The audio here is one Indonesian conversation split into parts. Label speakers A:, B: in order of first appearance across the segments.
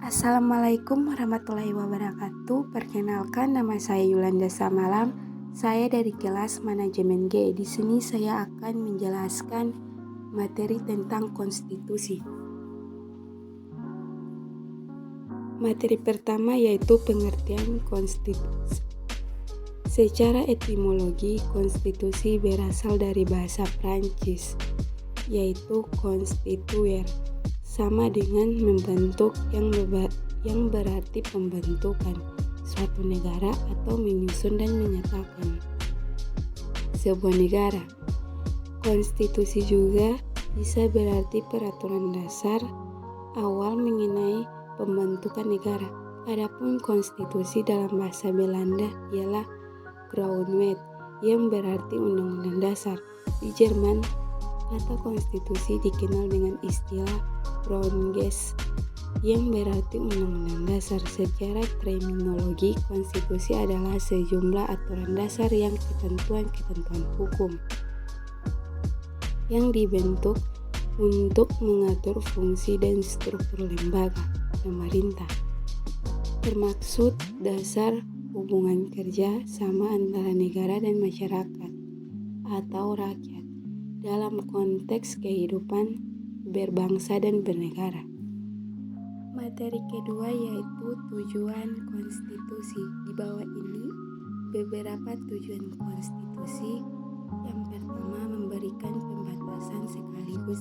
A: Assalamualaikum warahmatullahi wabarakatuh. Perkenalkan, nama saya Yulanda Samalam. Saya dari kelas Manajemen G. Di sini saya akan menjelaskan materi tentang konstitusi. Materi pertama yaitu pengertian konstitusi. Secara etimologi, konstitusi berasal dari bahasa Prancis, yaitu constituer, sama dengan membentuk yang berarti pembentukan suatu negara atau menyusun dan menyatakan sebuah negara. Konstitusi juga bisa berarti peraturan dasar awal mengenai pembentukan negara. Adapun konstitusi dalam bahasa Belanda ialah Grondwet, yang berarti undang-undang dasar. Di Jerman, kata konstitusi dikenal dengan istilah Grundgesetz, yang berarti undang-undang dasar. Secara terminologi, konstitusi adalah sejumlah aturan dasar yang ketentuan-ketentuan hukum yang dibentuk untuk mengatur fungsi dan struktur lembaga pemerintah, termaksud dasar hubungan kerja sama antara negara dan masyarakat atau rakyat dalam konteks kehidupan berbangsa dan bernegara. Materi kedua yaitu tujuan konstitusi. Di bawah ini beberapa tujuan konstitusi. Yang pertama, memberikan pembatasan sekaligus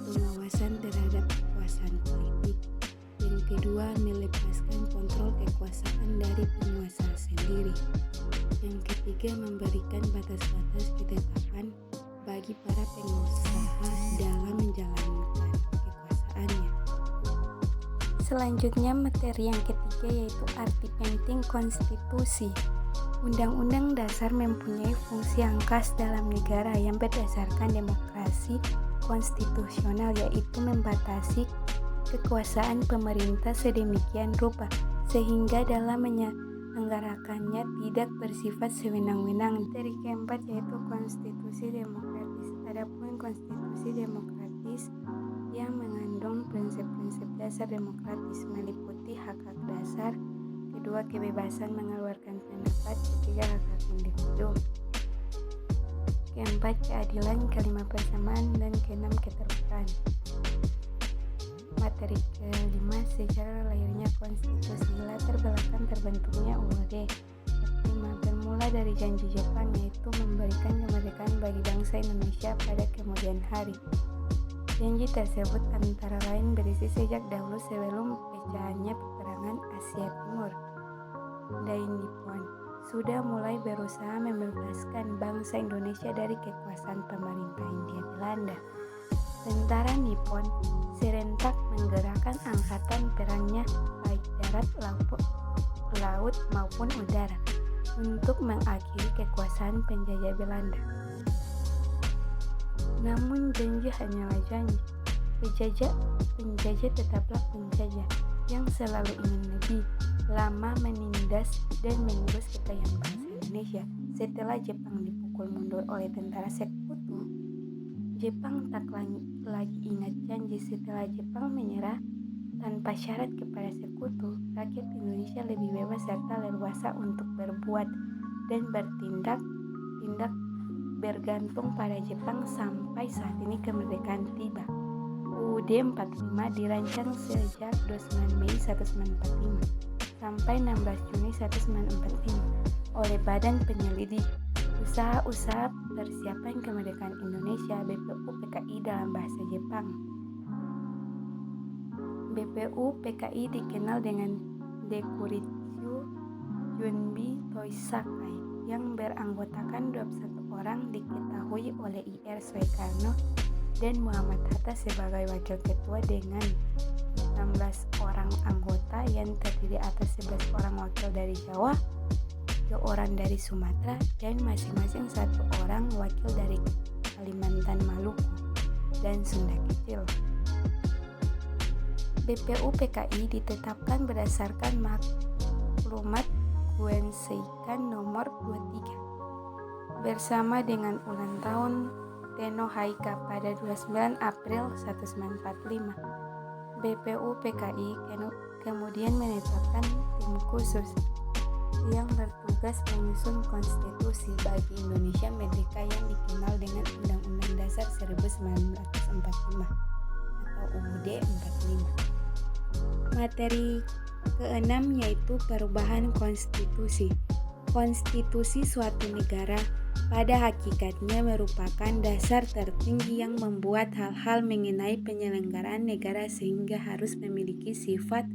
A: pengawasan terhadap kekuasaan politik. Yang kedua, melepaskan kontrol kekuasaan dari penguasa sendiri. Yang ketiga, memberikan batas-batas ketetapan bagi para pengusaha dalam menjalankan kekuasaannya. Selanjutnya, materi yang ketiga yaitu arti penting konstitusi. Undang-undang dasar mempunyai fungsi yang khas dalam negara yang berdasarkan demokrasi konstitusional, yaitu membatasi kekuasaan pemerintah sedemikian rupa sehingga dalam menyelenggarakannya tidak bersifat sewenang-wenang. Materi keempat yaitu konstitusi demokratis. Adapun konstitusi demokratis yang mengandung prinsip-prinsip dasar demokratis meliputi hak-hak dasar, kedua kebebasan mengeluarkan pendapat, ketiga hak-hak individu, keempat keadilan, kelima persamaan, dan keenam keterbukaan. Materi kelima, sejarah lahirnya konstitusi. Latar belakang terbentuknya UUD 45 bermula dari janji Jepang, yaitu memberikan kemerdekaan bagi bangsa Indonesia pada kemudian hari. Janji tersebut antara lain berisi sejak dahulu sebelum pecahannya peperangan Asia Timur, Dain Nippon sudah mulai berusaha membebaskan bangsa Indonesia dari kekuasaan pemerintah Hindia Belanda. Tentara Nippon serentak menggerakkan angkatan perangnya baik darat, laut maupun udara untuk mengakhiri kekuasaan penjajah Belanda. Namun janji hanyalah janji. Penjajah tetaplah penjajah yang selalu ingin lebih lama menindas dan mengurus kekayaan bangsa Indonesia. Setelah Jepang dipukul mundur oleh tentara sekutu, Jepang tak lagi ingat janji. Setelah Jepang menyerah tanpa syarat kepada sekutu, rakyat Indonesia lebih bebas serta leluasa untuk berbuat dan bertindak bergantung pada Jepang sampai saat ini kemerdekaan tiba. UUD 45 dirancang sejak 29 Mei 1945 sampai 16 Juni 1945 oleh Badan Penyelidik Usaha-Usaha Persiapan Kemerdekaan Indonesia (BPU-PKI) dalam bahasa Jepang. BPU-PKI dikenal dengan Deikuritsu Junbi Toisakai yang beranggotakan 21 orang, diketahui oleh Ir. Soekarno dan Muhammad Hatta sebagai wakil ketua dengan 16 orang anggota yang terdiri atas 11 orang wakil dari Jawa, 3 orang dari Sumatera, dan masing-masing 1 orang wakil dari Kalimantan, Maluku, dan Sunda Kecil. BPU-PKI ditetapkan berdasarkan maklumat Guenseikan nomor 23 bersama dengan ulang tahun Tenno Haika pada 29 April 1945. BPU-PKI kemudian menetapkan tim khusus yang bertugas menyusun konstitusi bagi Indonesia Merdeka yang dikenal dengan Undang-Undang Dasar 1945 atau UUD 45. Materi keenam yaitu perubahan konstitusi. Konstitusi suatu negara pada hakikatnya merupakan dasar tertinggi yang membuat hal-hal mengenai penyelenggaraan negara sehingga harus memiliki sifat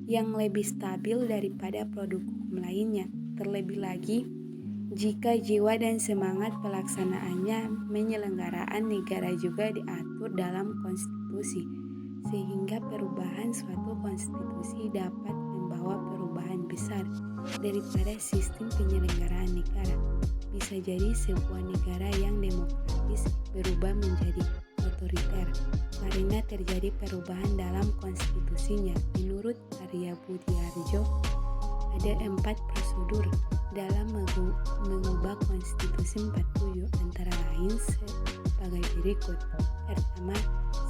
A: yang lebih stabil daripada produk hukum lainnya. Terlebih lagi, jika jiwa dan semangat pelaksanaannya penyelenggaraan negara juga diatur dalam konstitusi, sehingga perubahan suatu konstitusi dapat membawa perubahan besar daripada sistem penyelenggaraan negara. Bisa jadi sebuah negara yang demokratis berubah menjadi otoriter karena terjadi perubahan dalam konstitusinya. Menurut Arya Budiarjo, ada 4 prosedur dalam mengubah konstitusi 47, antara lain sebagai berikut. Pertama,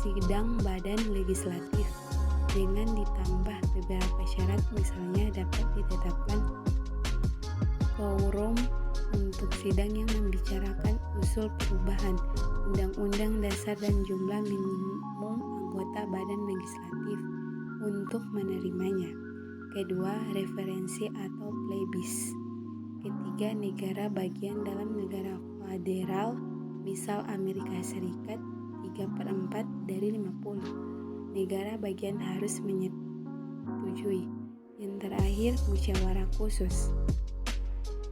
A: sidang badan legislatif dengan ditambah beberapa syarat, misalnya dapat ditetapkan quorum untuk sidang yang membicarakan usul perubahan Undang-Undang Dasar dan jumlah minimum anggota badan legislatif untuk menerimanya. Kedua, referensi atau plebis. Ketiga, negara bagian dalam negara federal, misal Amerika Serikat 3/4 dari 50. Negara bagian harus menyetujui. Yang terakhir, musyawarah khusus.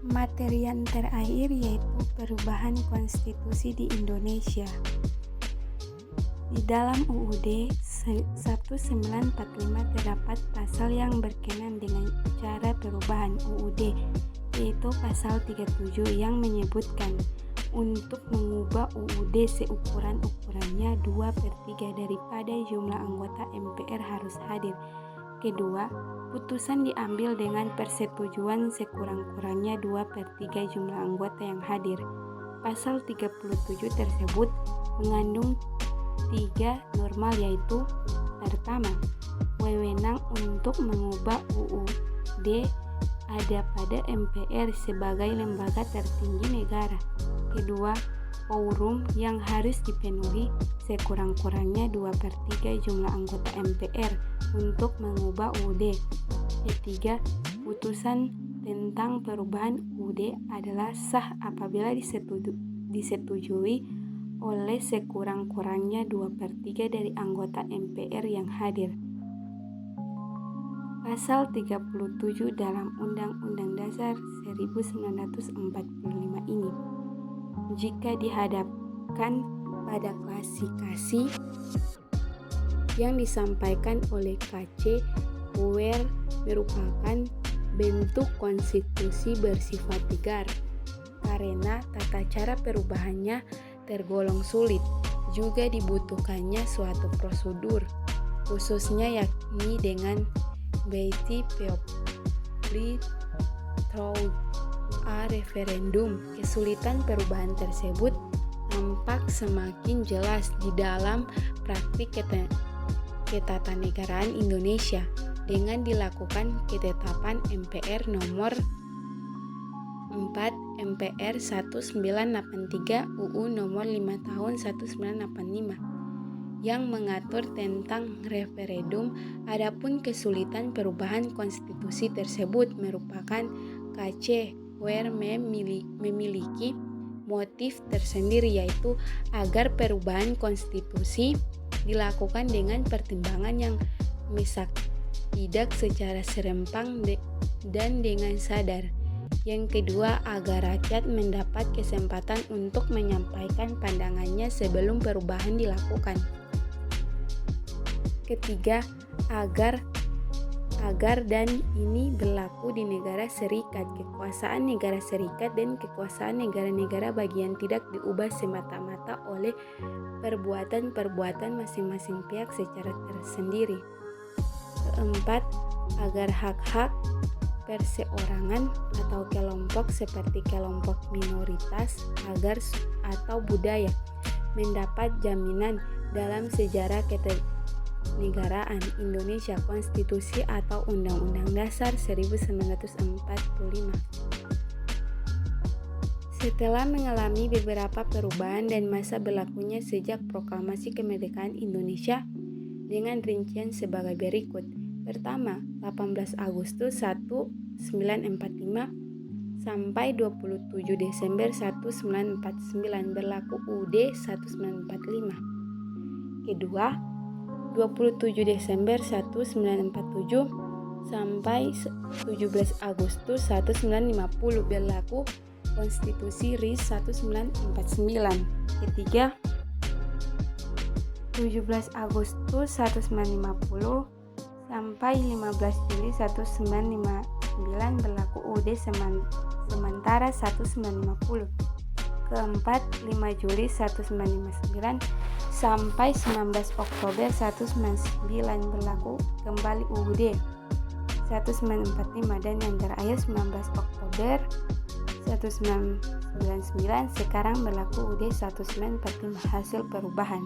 A: Materi yang terakhir yaitu perubahan konstitusi di Indonesia. Di dalam UUD 1945 terdapat pasal yang berkenaan dengan cara perubahan UUD, yaitu pasal 37 yang menyebutkan untuk mengubah UUD seukuran-ukurannya 2/3 daripada jumlah anggota MPR harus hadir. Kedua, putusan diambil dengan persetujuan sekurang-kurangnya 2/3 jumlah anggota yang hadir. Pasal 37 tersebut mengandung 3 norma, yaitu pertama, wewenang untuk mengubah UUD ada pada MPR sebagai lembaga tertinggi negara. Kedua, quorum yang harus dipenuhi sekurang-kurangnya 2/3 jumlah anggota MPR untuk mengubah UUD. Ketiga, putusan tentang perubahan UUD adalah sah apabila disetujui oleh sekurang-kurangnya 2/3 dari anggota MPR yang hadir. Pasal 37 dalam Undang-Undang Dasar 1945 ini, jika dihadapkan pada klasifikasi yang disampaikan oleh KC Uwer, merupakan bentuk konstitusi bersifat tegar karena tata cara perubahannya tergolong sulit. Juga dibutuhkannya suatu prosedur khususnya, yakni dengan Beiti Peopli through a referendum. Kesulitan perubahan tersebut tampak semakin jelas di dalam praktik ketatanegaraan Indonesia dengan dilakukan ketetapan MPR nomor 4 MPR 1983 UU nomor 5 tahun 1985 yang mengatur tentang referendum. Adapun kesulitan perubahan konstitusi tersebut merupakan KC Uwer memiliki motif tersendiri, yaitu agar perubahan konstitusi dilakukan dengan pertimbangan yang tidak secara serempak dan dengan sadar. Yang kedua, agar rakyat mendapat kesempatan untuk menyampaikan pandangannya sebelum perubahan dilakukan. Ketiga, agar dan ini berlaku di negara serikat, kekuasaan negara serikat dan kekuasaan negara-negara bagian tidak diubah semata-mata oleh perbuatan-perbuatan masing-masing pihak secara tersendiri. Keempat, agar hak-hak perseorangan atau kelompok seperti kelompok minoritas atau budaya mendapat jaminan dalam sejarah Kewarganegaraan Indonesia Konstitusi atau Undang-Undang Dasar 1945. Setelah mengalami beberapa perubahan dan masa berlakunya sejak Proklamasi Kemerdekaan Indonesia dengan rincian sebagai berikut. Pertama, 18 Agustus 1945 sampai 27 Desember 1949 berlaku UUD 1945. Kedua, 27 Desember 1947 sampai 17 Agustus 1950 berlaku Konstitusi RIS 1949. Ketiga, 17 Agustus 1950 sampai 15 Juli 1959 berlaku UUD sementara 1950. Keempat, 5 Juli 1959 sampai 19 Oktober 1999 berlaku kembali UUD 1945 dan yang terakhir 19 Oktober 1999 sekarang berlaku UUD 1945 hasil perubahan.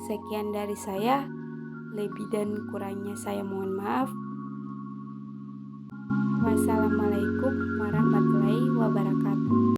A: Sekian dari saya, lebih dan kurangnya saya mohon maaf. Wassalamualaikum warahmatullahi wabarakatuh.